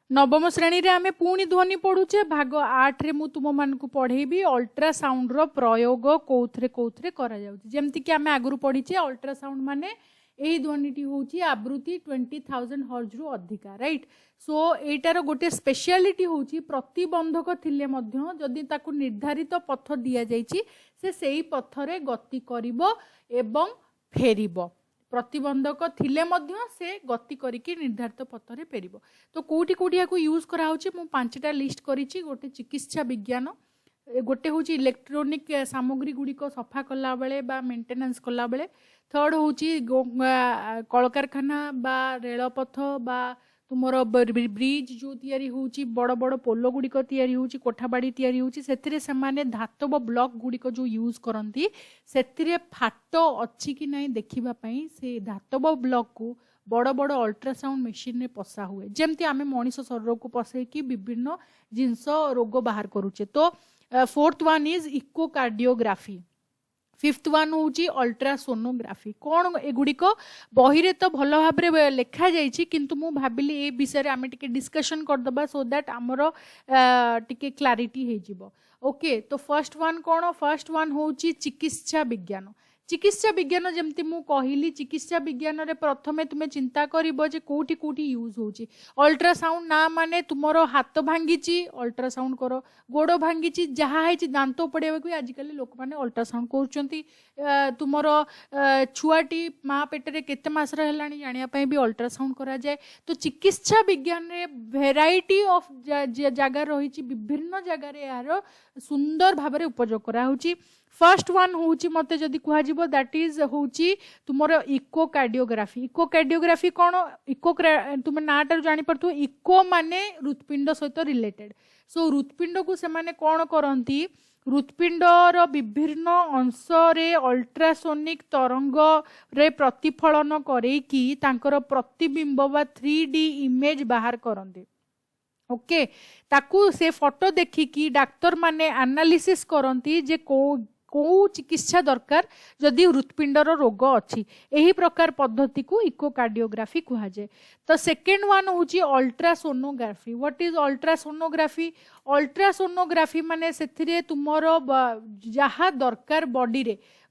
नवम श्रेणी रे आमे पुणी ध्वनि पढ़ुचे भाग 8 रे मु तुम मान को पढ़ेबी अल्ट्रासाउंड रो प्रयोग कोथरे करा जाउची जेमति कि आमे आगुरु पढ़ीचे अल्ट्रासाउंड माने एही ध्वनिटी होची आवृत्ति 20,000 हर्ट्ज रु अधिका राइट सो एटार गोटे स्पेशलिटी होची प्रतिबंधक थिले मध्य जदि ताकू निर्धारित पथ दिया जाइची से सेही पथरे गति करिवो एवं फेरिबो प्रतिबंधक थिले मध्य से गति करिकी निर्धारित पथरे फेरिबो तो कोठी कोठी याकू यूज करा होची मु पांचटा लिस्ट करिची गोटे चिकित्सा विज्ञान गोटे हूँ इलेक्ट्रोनिक सामग्री गुड़िक सफा कला बेले बा मेंटेनेंस कला बेले थर्ड हूँ कलकारखाना बा रेलपथ बा तुमर ब्रिज जो तैयारी होची बड़ बड़ पोलो गुड़िक तैयारी होची कोठाबाड़ी तैयारी होची सेथिरे समाने धातव ब्लॉक गुड़िक जो यूज करती सेथिरे फाट अच्छी कि नहीं देखिबा पई से धातव ब्लॉक को बड़ बड़ अल्ट्रासाउंड मेसीन रे पसा हुए जमती आमे मनीष शरीर को पसैकी विभिन्न जिनस रोग बाहर करूचे तो fourth one is echocardiography fifth one हूँ अल्ट्रासोनोग्राफी कौन एगुड़िक बही रे तो भल भाव लिखा जाइए किंतु मु भाविली ए विषय आम टे डिस्कशन करदबा सो दैट आमर टिके क्लारिटी हो जिवो ओके तो फर्स्ट वन कौन फर्स्ट वन हूँ चिकित्सा विज्ञान चिकित्सा विज्ञान जमती मु कहली चिकित्सा विज्ञान रे प्रथमे तुमे चिंता करिवो जे कोठी कोठी यूज होची अल्ट्रासाउंड ना माने तुमरो हाथ भांगीची अल्ट्रासाउंड करो गोड़ भांगीची जहा है दांत पड़ेबा को आजिकल लोक माने अल्ट्रासाउंड करचंती तुमरो छुआटी माँ पेटरे केते मासर हेलानी जानिया पई भी अल्ट्रासाउंड करा जाए तो चिकित्सा विज्ञान रे वेराइटी ऑफ जगह रही विभिन्न जगह रे यार सुंदर भाबरे उपयोग करा होची फर्स्ट वन हूँ मत जदि कह दैट इज हूँ तुम इकोकार्डियोग्राफी कौन इको तुम नाटा जापर इको माने हृत्पिंड सहित रिलेटेड सो हृत्पिंड को से माने कौन करती हृत्पिंडर विभिन्न अंश रे अल्ट्रासोनिक तरंग रे प्रतिफलन करैकी तांकर प्रतिबिंब बा 3D इमेज बाहर करते ओके ताकू से फोटो देखिकी डाक्तर माने एनालिसिस करती जे को चिकित्सा दरकार जदि हृत्पिंडर रोग अच्छी यही प्रकार पद्धति को इकोकार्डियोग्राफी कहा जाए तो सेकेंड वन हूँ ultrasonography what is ultrasonography ultrasonography माने से तुमर जहाँ दरकार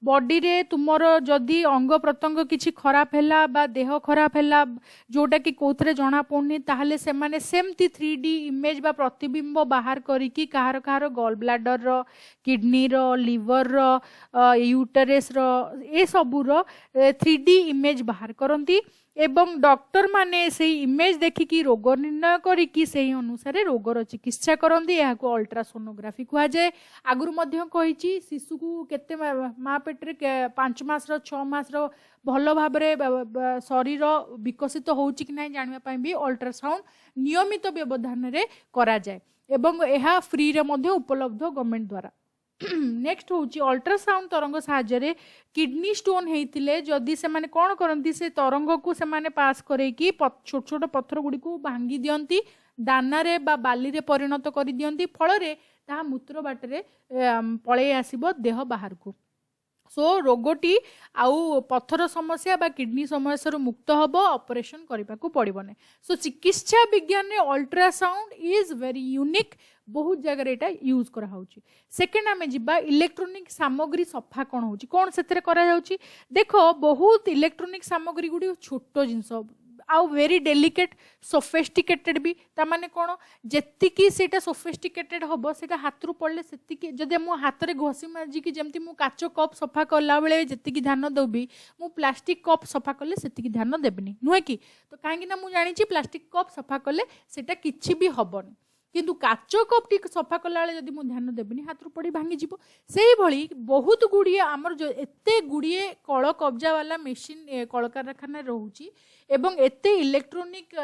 बॉडी रे तुमर जदि अंग प्रत्यंग किछि खराब हैला बा देह खराब हैला जोटा कि कोथरे जणा पड़नी ताहले से माने सेमती 3D इमेज बा प्रतिबिंब बाहर करिकी कहार कहार गॉल ब्लैडर रो किडनी रो लिवर रो यूटेरस रो ए सबु रो 3D इमेज बाहर करंती एवं डॉक्टर माने से इमेज देखिकी रोग निर्णय करिकी से अनुसार रोगर चिकित्सा करती यह अल्ट्रासोनोग्राफी कह जाए आगुरी मध्य कही शिशु को केते माँ पेट्रे 5 मास 6 मास भल भाव शरीर विकसित होउची कि नहीं जानापी भी अल्ट्रासाउंड नियमित व्यवधान रे करा जाए एवं यह फ्री रे मध्य उपलब्ध गवर्नमेंट द्वारा नेक्स्ट हूँ अल्ट्रासाउंड तरंग साहाय्य किडनी स्टोन होते जदि से माने कौन करती से तरंग को से माने पास करैकी छोट छोट पत्थर गुड़ी को भांगी दियंती दाना बा बाली रे परिणत कर दियंती फल रे ता मूत्र बाटरे पळे आसीबो देह बाहर को सो रोगटी आउ पत्थर समस्या बा किडनी समस्या मुक्त हम ऑपरेशन करने को पड़ो ना सो चिकित्सा विज्ञान रे अल्ट्रासाउंड इज वेरी यूनिक बहुत जगह एटा यूज करा होची सेकेंड आमे जिबा इलेक्ट्रोनिक सामग्री सफा कौन से करा जाउची देखो बहुत इलेक्ट्रोनिक सामग्री गुडी छोट जिनस आउ वेरी डेलिकेट सोफिस्टिकेटेड भी तामाने कौन जेतिकी सेटा सोफिस्टिकेटेड हम सेटा हाथ रू पड़े से जदि मु हाथ रे घसी माजिकी जमती मु काच कप सफा कला बेले जेतिकी ध्यान देबी मु प्लास्टिक कप सफा कले सेतिकी ध्यान देबनी नुहे कि तो कहीं ना मु जानी प्लास्टिक कप सफा कले सेटा किछि भी हबनी किंतु काच कप टी सफा कला जदि मु ध्यान देबनी हाथ रू पड़ी भांगी जीवो सेही भली बहुत गुड़िए आमर जो एते गुड़िए कल कब्जा वाला मेसीन कल कारखाना रोची एवं एते इलेक्ट्रोनिक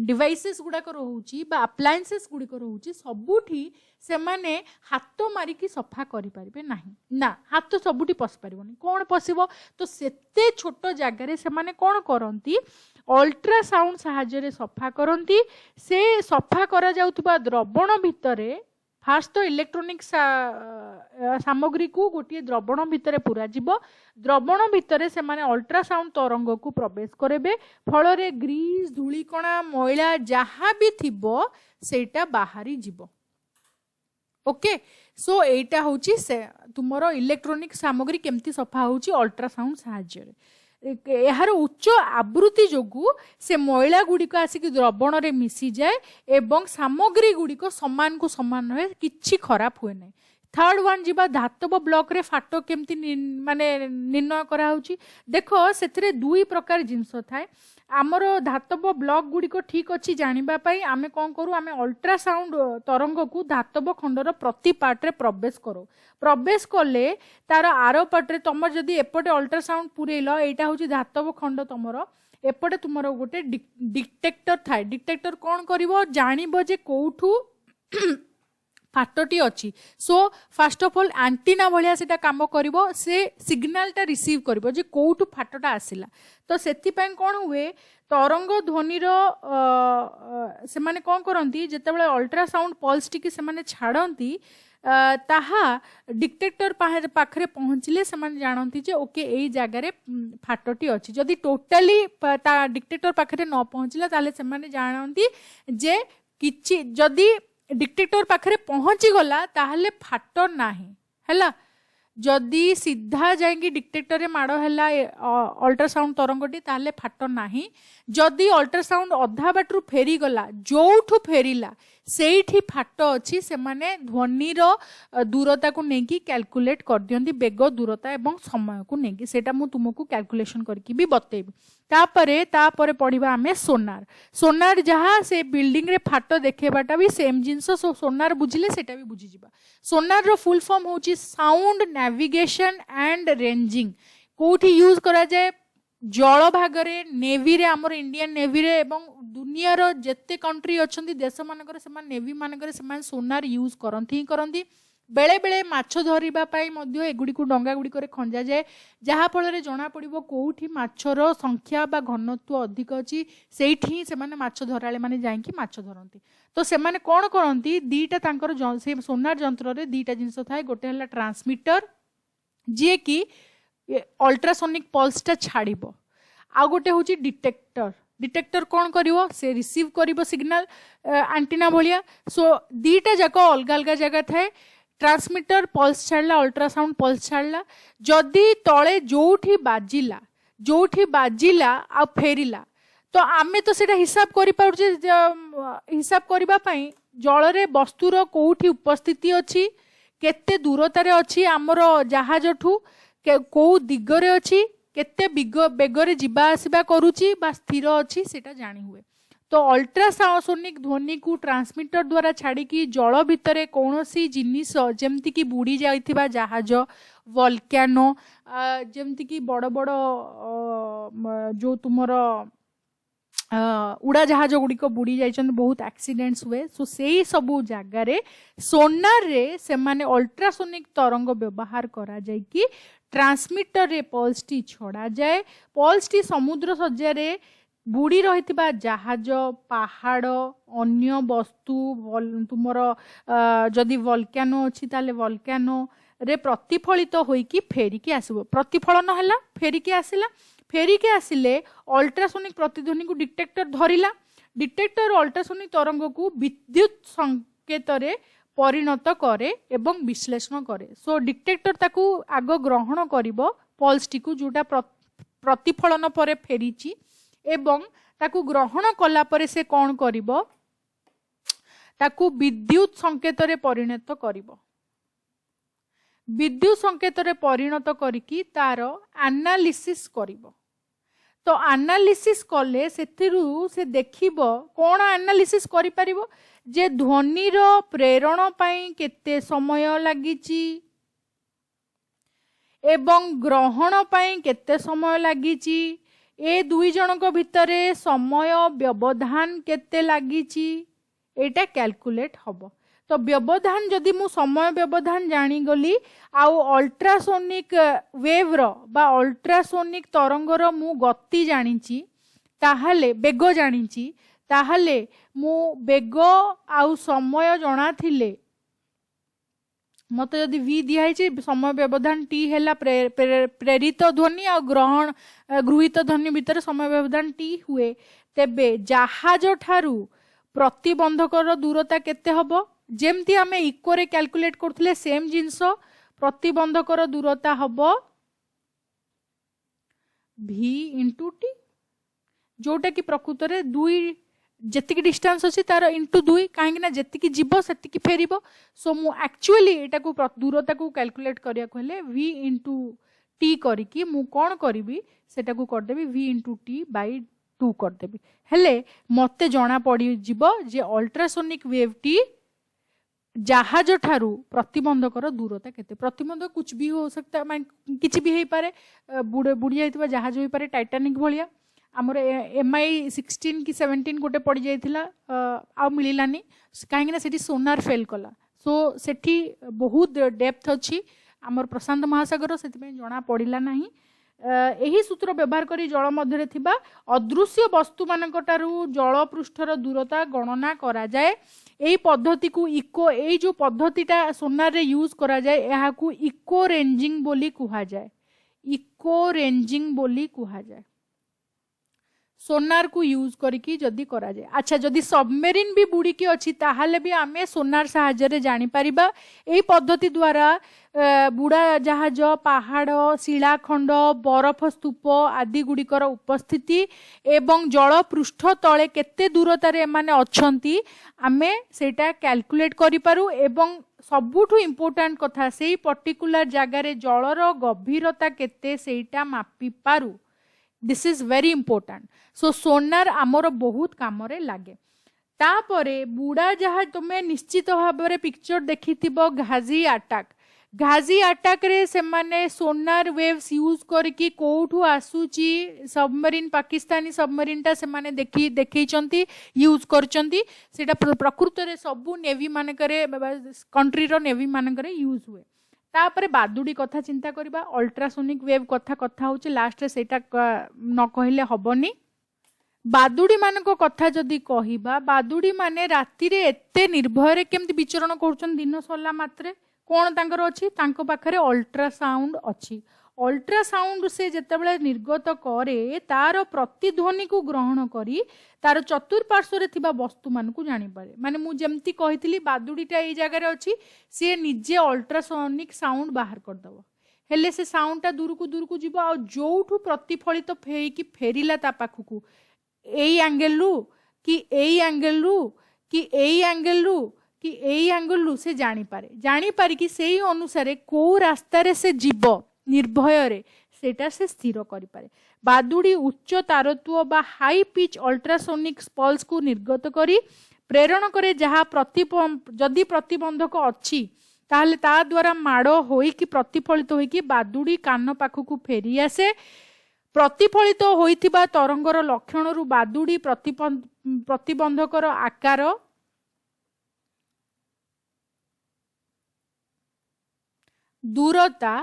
डिवाइसेस गुड़ाक रोची बा अप्लायंसेस गुड़िक रोची सबुठी से माने हाथ मारिकी सफा करि परिबे नाही ना हाथ सबुठी पस परिबोनी कोन पसिबो तो सेते छोट जगार से माने कोन करंती अल्ट्रासाउंड साहाय्य सफा करंती से सफा करा जाउतबा द्रवण भितरे फास्ट तो इलेक्ट्रोनिक सामग्री को गोटे द्रवण भितर पूरा जीव द्रवण भितर से माने अल्ट्रासाउंड तरंग को प्रवेश करेबे फल रे ग्रीस धूलिकणा मैला जहाँ भी थिबो सेटा बाहरी जीव ओके सो एटा होची से तुमरो इलेक्ट्रोनिक सामग्री केमती सफा होची अल्ट्रासाउंड साहाय्य यार उच्च आवृत्ति जोगु से मैला गुड़िक आसिक द्रवण रे मिसी जाए एवं सामग्री गुड़िक समान को समान रहे किछि खराब हुए नहीं थर्ड वन जीवा धातव ब्लॉक रे फाट केमती माने निर्णय करा होची देखो सेथरे दुई प्रकार जिंस थाए आमर धातव ब्लॉक गुड़िक ठीक अच्छी जानिबा पाई आमे कौन करू आमे अल्ट्रासाउंड तरंग को धातव खंडर प्रति पार्ट रे प्रवेश करो प्रवेश कले तार आर पार्टे तुम जदि एपटे अल्ट्रासाउंड पुरेल एटा होची धातव खंड तुमर एपटे तुमर गोटे डिटेक्टर थाए डिटेक्टर कौन करिवो जानिबो जे कोठू फाटटी अच्छी so first of all antenna भलिया सेटा काम करिवो से सिग्नलटा रिसीव करिवो जे कोठू फाटटा आसिला तो सेति पय कोन हुए तरंग ध्वनि रो से माने कोन करंती जेतेबेले अल्ट्रासाउंड पल्स टिकी से माने छाडंती ताहा डिटेक्टर पाखरे पहुँचले से माने जानती जे ओके एई जगह रे फाटटी अच्छी जदि टोटाली डिटेक्टर पाखरे न पहुँचला ताले से माने जानती जे किछि जदि डिटेक्टर पाखरे पहुँची गला ताहले फाट नाही हैला जदि सीधा जाएंगी डिटेक्टर रे माड़ हैला अल्ट्रासाउंड तरंगटी ताहले फाट नाही जदि अल्ट्रासाउंड अधा बाटरू फेरी गला जोठू फेरिला सेठी फाट अच्छी से माने ध्वनि रो दूरता को नेकी कैलकुलेट कर दियंती बेग दूरता एवं समय को नेकी सेटा मु तुमको कैलकुलेशन करके भी बतेबी तापरे पढ़िबा आमे सोनार जहाँ से बिल्डिंग रे फाट देखेबाटा भी सेम जिंस सोनार बुझिले सेटा भी बुझी जिबा सोनार रो फुल फॉर्म होची साउंड नेविगेशन एंड रेंजिंग कोठी यूज करा जाए जल भागरे नेवी रे आमर इंडियन नेवी रे एवं दुनिया रो जेते कंट्री अछंती देश मानकर समान नेवी मानकर समान सोनार यूज करंती बेले बेले माछ धरिबा पाई मध्य एगुडी को डंगा गुडी करे खंजा जाए जहा फल रे जना पड़िबो कोठी माछर संख्या बा घनत्व अधिक अछि सेठी से माने माछ धराले माने जाईकी माछ धरंती तो से माने कोन करंती दीटा तांकर से सोनार यंत्र रे दीटा जिंस थाए गोटे हला ट्रांसमीटर जे कि अल्ट्रासोनिक पल्स टा छाड़िबो आ गोटे होची डिटेक्टर कौन करिवो से रिसीव करिवो सिग्नल एंटीना भलिया सो दीटा जाक अलग अलग जगह थाए ट्रांसमीटर पल्स छाड़ला अल्ट्रासाउंड पल्स छाड़ला जदि तले जोठी बाजिला आ फेरिला तो आमे तो सेटा हिसाब करि पाउछे हिसाब करिबा पई जल रे वस्तुर कोठी उपस्थिति अछि केते दूरतारे अछि हमर जहाजठू को दिगरे अछि केते बेगरे जिबा आसिबा करूची बा स्थिर अछि सेटा जानी हुए तो अल्ट्रासाउनिक ध्वनि को ट्रांसमीटर द्वारा छाड़ी की जल भितर कौनसी जिनिस जमती की बुड़ी जाइथिबा जहाज वोल्केनो जमती की बड़ बड़ जो तुमर उड़ा जहाज गुड़िक बुड़ी जाइछन बहुत एक्सीडेंट्स हुए सो सेही सबु जगार सोनार रे से माने अल्ट्रासोनिक तरंग व्यवहार करा जाय कि ट्रांसमीटर रे पल्स टी छड़ा जाए पल्स टी समुद्र सज्जारे बुड़ी रही जहाज पहाड़ अन्य वस्तु तुमर जदि वोल्केनो अच्छी ताले वोल्केनो रे प्रतिफलित होइकी फेरिकी आसीबो प्रतिफलन हैला फेरिकी आसिला फेरिकी आसिले अल्ट्रासोनिक प्रतिध्वनि को डिटेक्टर धरिला डिटेक्टर अल्ट्रासोनिक तरंग को विद्युत संकेत रे परिणत करे एवं विश्लेषण करे सो डिटेक्टर ताकू आग ग्रहण करिवो पल्स टी को जोटा प्रतिफलन परे फेरिची एवं ताकू ग्रहण कला परे से कौन करिवो ताकू विद्युत संकेत रे परिणत करिवो विद्युत संकेत रे परिणत करिकी तार एनालिसिस करिवो तो एनालिसिस कले सेथिरु से देखिबो कोन एनालिसिस करि परिवो जे ध्वनि रो प्रेरण पाई केते समय लागिची एवं ग्रहण पाई केते समय लागिची ए दुई जनक भितरे समय व्यवधान केते लागिची एटा कैलकुलेट हबो तो व्यवधान जदि मु समय व्यवधान जानी गली आउ अल्ट्रासोनिक वेव रो बा अल्ट्रासोनिक तरंग रो मु गति जानिची ताहाले बेग जानिची ताहाले मु बेग आउ समय जणा थिले मत जदि V दिखाई समय व्यवधान T है प्रेरित ध्वनि आ ग्रहण गृहीत ध्वनि भितर समय व्यवधान T हुए तेबे जहाज ठारू प्रतिबंधकर दूरता केते हबो जेमती आमे इको रे कैलकुलेट करथले सेम जिंस प्रतिबंधकर दूरता हबो V इंटू T जोटा कि प्रकृत रे दुई जेतिकी डिस्टेंस अच्छी तार इंटू दुई कहीं जेतिकी जीव सेतिकी फेरिबो सो मु एक्चुअली एटा को दूरता को कैलकुलेट करिया को हेले V इंटू T करिकी मु कोन करिवि सेटा को कर देबी V इंटू T बाय 2 कर देबी हेले मते जणा पड़ी जीव जे अल्ट्रासोनिक वेव टी जहाज ठारू प्रतिबंधकर दूरता केते प्रतिबंधक कुछ भी हो सकता है किछि भी हे पारे बुड़ी जाइतबा जहाज होई पारे टाइटैनिक भलिया आमर MI 16 कि 17 गोटे पड़ जाइथिला आ मिलानी कहीं से सोनार फेल कला सो सेठी बहुत डेप्थ अच्छी आमर प्रशांत महासागर से जना पड़ा ना यही सूत्र व्यवहार करी जल मध्य थिबा अदृश्य वस्तु मानकटारू जल पृष्ठर दूरता गणना करा जाए एही पद्धति को इको एई जो पद्धतिटा सोनार रे यूज करा जाए एहा को इको रेंजिंग बोली कुहा जाए इको रेंजिंग बोली कुहा जाए सोनार को यूज करके जदि करा जाए अच्छा जदि सबमेरीन भी बुड़ीकी अच्छी ताहाले भी आमे सोनार साहाय्य जानी परिबा एही पद्धति द्वारा बुड़ा जहाज पहाड़ शिलाखंड बरफ स्तूप आदि गुड़िकर उपस्थिति एवं जल पृष्ठ तले केते दूरतार एमाने अछंती आमे सेटा कैलकुलेट करि पारू एवं सबुठु इम्पोर्टेंट कथा सेही पर्टिकुलर जगार जलर गभीरता केते सेटा मापी पारू this is very important so सोनार आमर बहुत काम रे लागे तापरे बुड़ा जहाज तुम्हें निश्चित भाव में पिक्चर देखी घाजी अटैक रे से माने सोनार वेव्स यूज करके कोठू आसुची सबमरीन पाकिस्तानी सबमरीन टा से माने देखी यूज करचंती सेटा प्रकृत रे सबु नेवी मानकरे कंट्री रो नेवी मानकरे यूज हुए तापरे बादुड़ी कथा चिंता करबा अल्ट्रासोनिक वेव कथा होचे लास्ट रे सेटा न कहले हबनी बादुड़ी मानको कथा जदि कहिबा बादुड़ी माने राति रे एते निर्भय केमति विचरण करूछन दिन सरला मात्रे कोन तांकर अछि तांको पाखरे अल्ट्रासाउंड अछि अल्ट्रासाउंड से जेतेबेले निर्गत करे तार प्रतिध्वनि को ग्रहण करी तार चतुर्पार्श्व रे थिबा वस्तु मान को जानि पारे माने मु जेमति कहितली बादुड़ीटा एई जगह रे अछि से निजे अल्ट्रासोनिक साउंड बाहर कर दबो हेले से साउंडटा दूर को जीवो आ जोठू प्रतिफलित फेइकी फेरिला ता पाखकू एई एंगल रु कि एई एंगल रु कि एई एंगल रु कि एई एंगल रु से जानि पारे कि सेही अनुसार को रास्ता रे से जीव निर्भय रे सेटा से स्थिर करि पारे बादुड़ी उच्च तारत्व बा हाई पिच अल्ट्रासोनिक पल्स को निर्गत करी प्रेरण करे जहा जदि प्रतिबंधक अच्छी ताहले ता द्वारा माड़ होई कि प्रतिफलित होई कि बादुड़ी कान पाखकू फेरी आसे प्रतिफलित होइथिबा तरंगर लक्षण रु बादुड़ी प्रतिबंधकर आकार दूरता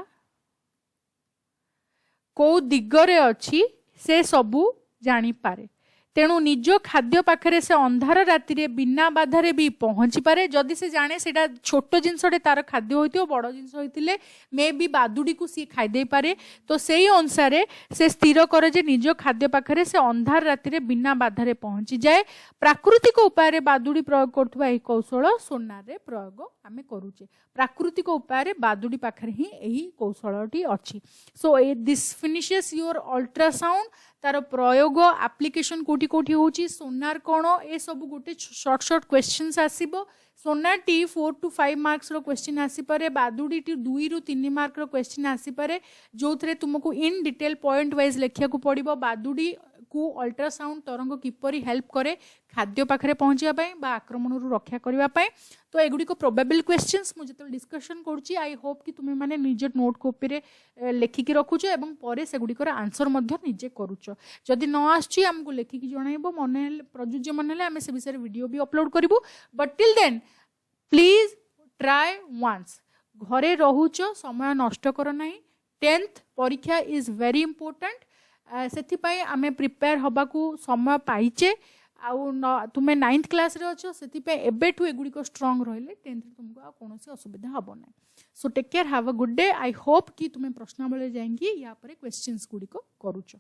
को दिगरे अच्छी से सबू जानी पारे तेणु निज खाद्य पाखरे से अंधार राति रे बिना बाधारे भी पहुंची पारे जदि से जाने सेटा छोट जिनसटे तार खाद्य होइतियो बड़ जिनस होइतिले मे भी बादुड़ी को सी खाई दे पारे तो सेही अनुसार से स्थिर करे जे निज खाद्य पाखरे से अंधार राति रे बिना बाधारे पहुंची जाए प्राकृतिक उपाय रे बादुड़ी प्रयोग करथुवा एही कौशल सोनार रे प्रयोग आमे करूचे प्राकृतिक उपाय रे बादुड़ी पाखरे ही एही कौशलटी अछि so this finishes your ultrasound तार प्रयोग एप्लिकेशन कोठी कोठी होची सोनार कोण ए सब गोटे शॉर्ट शॉर्ट क्वेश्चंस आसीबो सोनार टी 4 to 5 मार्क्स रो क्वेश्चन आसी पारे बादुड़ी टी 2 ରୁ 3 मार्क रो क्वेश्चन आसी पारे जो थरे तुमको इन डिटेल पॉइंट वाइज लेखिया को पड़िबो बादुड़ी को अल्ट्रासाउंड तरंग किपरि हेल्प करे खाद्य पाखरे पहुंचिया पय बा आक्रमण रु रक्षा करिवा पय तो एगुडी को प्रोबेबल क्वेश्चंस मु जतल डिस्कशन करछि आई होप कि तुमे माने निजे नोट कॉपी रे लेखि कि रखुछ एवं परे सेगुडी कर आंसर मध्ये निजे करूछ जदि न आछि हमकु लेखि कि जणाइबो मने प्रयोज्य मनले हम से विषय वीडियो भी अपलोड करिवो but till then please try once घरे रहुछ समय नष्ट कर नाही 10th परीक्षा इज वेरी इंपोर्टेंट सेथिपाई आमे प्रिपेयर हबाकू समय पाइचे तुम्हें 9th क्लास रे अच्छो से एबेठू एगुड़िक स्ट्रंग रहिले 10th तुमको आ कौन असुविधा हम ना. So take care, have a good day. I hope कि तुम्हें प्रश्नावली जाएंगी या पर क्वेश्चंस गुड़िक करूच.